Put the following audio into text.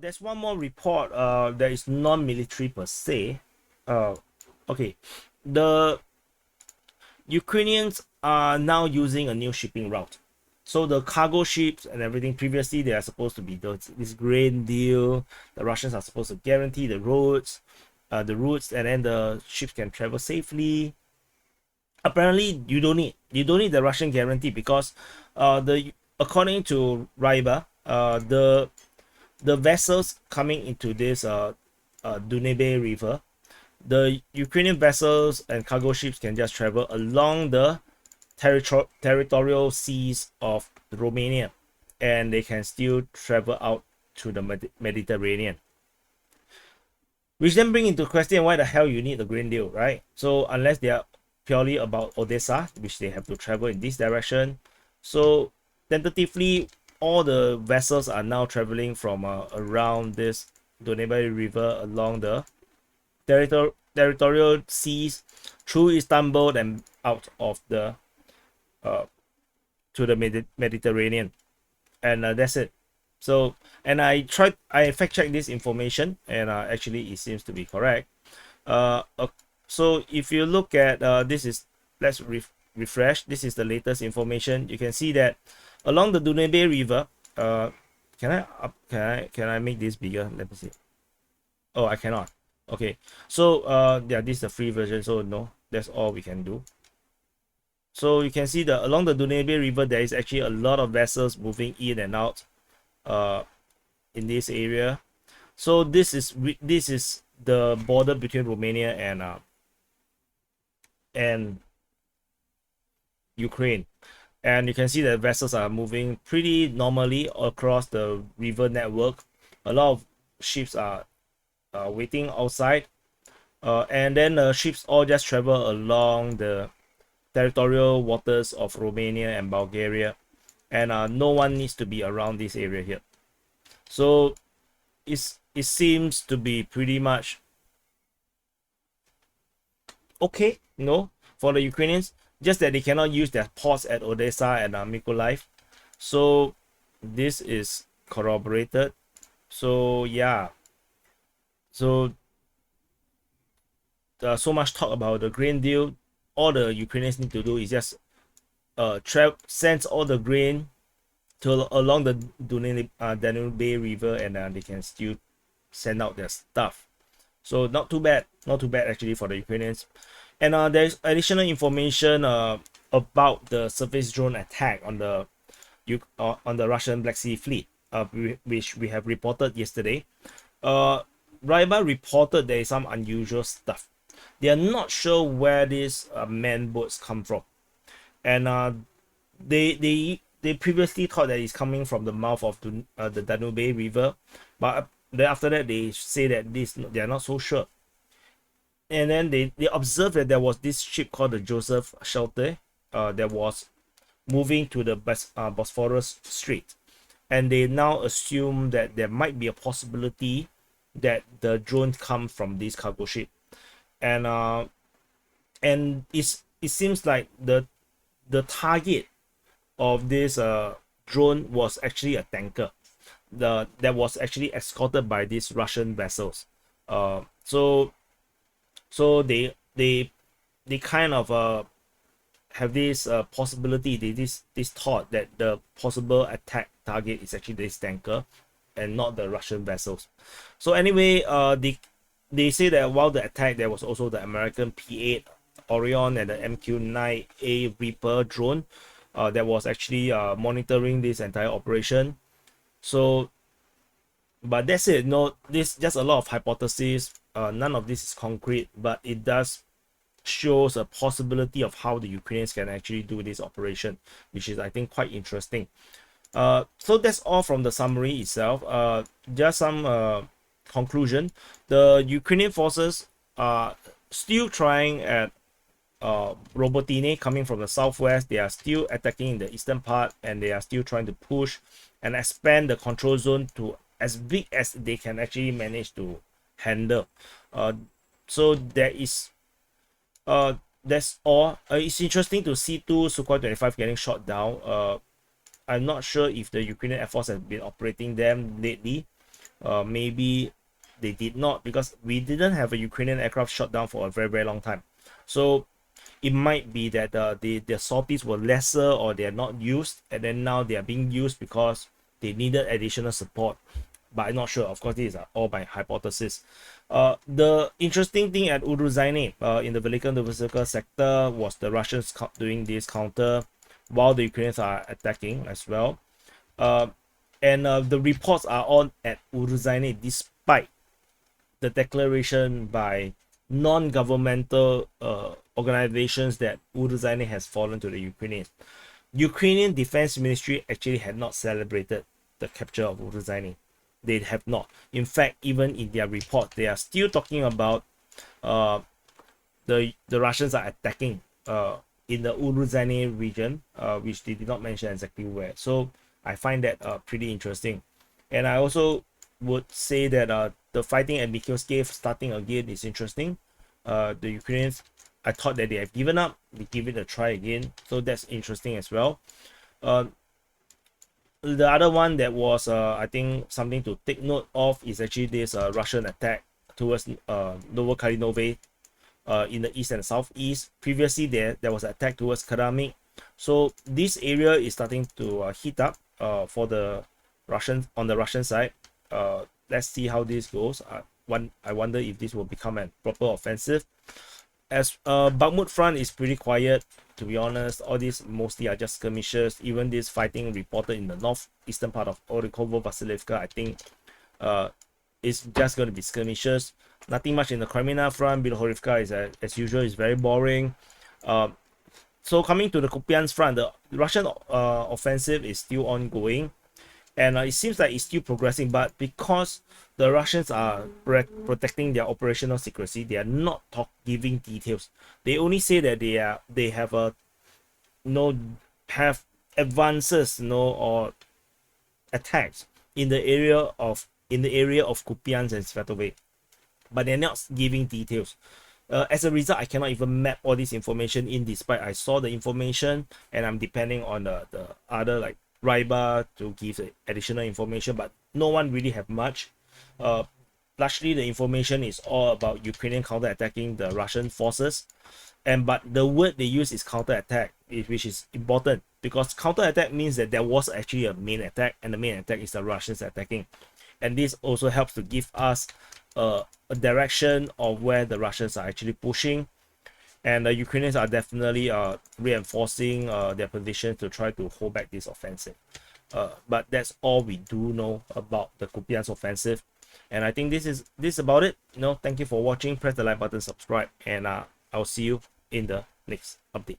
there's one more report that is non-military per se. Okay, the Ukrainians are now using a new shipping route. So the cargo ships and everything, previously they are supposed to be this grain deal. The Russians are supposed to guarantee the routes, and then the ships can travel safely. Apparently, you don't need the Russian guarantee because according to Ryba, the vessels coming into this Danube River, the Ukrainian vessels and cargo ships can just travel along the territorial seas of Romania, and they can still travel out to the Mediterranean. Which then bring into question why the hell you need the grain deal, right? So unless they are purely about Odessa, which they have to travel in this direction. So tentatively, all the vessels are now traveling from around this Danube River along the territorial seas through Istanbul and out of the to the Mediterranean, and that's it. So, and I fact checked this information, and actually it seems to be correct. So if you look at this is, let's refresh. This is the latest information. You can see that along the Danube River. Can I make this bigger? Let me see. Oh, I cannot. Okay. So yeah, this is the free version. So no, that's all we can do. So you can see that along the Danube River, there is actually a lot of vessels moving in and out in this area. So this is the border between Romania and Ukraine, and you can see that vessels are moving pretty normally across the river network. A lot of ships are waiting outside, and then the ships all just travel along the territorial waters of Romania and Bulgaria, and no one needs to be around this area here. So it seems to be pretty much okay, for the Ukrainians, just that they cannot use their ports at Odessa and Mykolaiv. So this is corroborated. So yeah, so so much talk about the grain deal. All the Ukrainians need to do is just send all the grain to along the Danube River, and they can still send out their stuff. So not too bad actually for the Ukrainians. And there's additional information about the surface drone attack on the Russian Black Sea Fleet, which we have reported yesterday. Ryba reported there is some unusual stuff. They are not sure where these manned boats come from, and they previously thought that it's coming from the mouth of the Danube River, but then after that they say that they are not so sure. And then they observed that there was this ship called the Joseph Shelter that was moving to the Bosphorus Strait, and they now assume that there might be a possibility that the drones come from this cargo ship. And it seems like the target of this drone was actually a tanker that was actually escorted by these Russian vessels. So they kind of have this possibility, this thought that the possible attack target is actually this tanker and not the Russian vessels. So anyway, they say that while the attack, there was also the American P-8 Orion and the MQ-9A Reaper drone that was actually monitoring this entire operation. So, but that's it. No, this just a lot of hypotheses. None of this is concrete, but it does shows a possibility of how the Ukrainians can actually do this operation, which is, I think, quite interesting. So that's all from the summary itself. Just some conclusion. The Ukrainian forces are still trying at Robotine coming from the southwest. They are still attacking in the eastern part, and they are still trying to push and expand the control zone to as big as they can actually manage to handle. So there is that's all. It's interesting to see two Sukhoi 25 getting shot down. I'm not sure if the Ukrainian Air Force has been operating them lately. maybe they did not, because we didn't have a Ukrainian aircraft shot down for a very long time. So it might be that the sorties were lesser, or they are not used, and then now they are being used because they needed additional support. But I'm not sure. Of course, these are all my hypothesis. The interesting thing at Uruzhaine in the Velika sector was the Russians doing this counter while the Ukrainians are attacking as well. And the reports are on at Uruzhaine despite the declaration by non-governmental organizations that Uruzhaine has fallen to the Ukrainians. Ukrainian Defense Ministry actually had not celebrated the capture of Uruzhaine. They have not. In fact, even in their report, they are still talking about the Russians are attacking in the Uruzhaine region, which they did not mention exactly where. So I find that pretty interesting. And I also would say that the fighting at Mikhail's Cave starting again is interesting. The Ukrainians, I thought that they have given up. They give it a try again. So that's interesting as well. The other one that was, I think, something to take note of is actually this Russian attack towards Lower Kalinove in the east and southeast. Previously, there was an attack towards Karamik. So this area is starting to heat up for the Russians on the Russian side. Let's see how this goes. I wonder if this will become a proper offensive. As Bakhmut front is pretty quiet, to be honest. All these mostly are just skirmishes. Even this fighting reported in the northeastern part of Orikovo Vasilivka, I think is just going to be skirmishes. Nothing much in the Crimea front. Bilohorivka is as usual, is very boring. So coming to the Kupiansk front, the Russian offensive is still ongoing, and it seems like it's still progressing. But because the Russians are protecting their operational secrecy, they are not giving details. They only say that they have have advances, or attacks in the area of Kupiansk and Svetove, but they're not giving details. As a result, I cannot even map all this information in, despite I saw the information, and I'm depending on the other like Raiba to give additional information, but no one really have much. Largely the information is all about Ukrainian counter-attacking the Russian forces, but the word they use is counter-attack, which is important, because counter-attack means that there was actually a main attack, and the main attack is the Russians attacking, and this also helps to give us a direction of where the Russians are actually pushing, and the Ukrainians are definitely reinforcing their position to try to hold back this offensive. But that's all we do know about the Kupiansk offensive, and I think this is about it. Thank you for watching. Press the like button, subscribe, and I'll see you in the next update.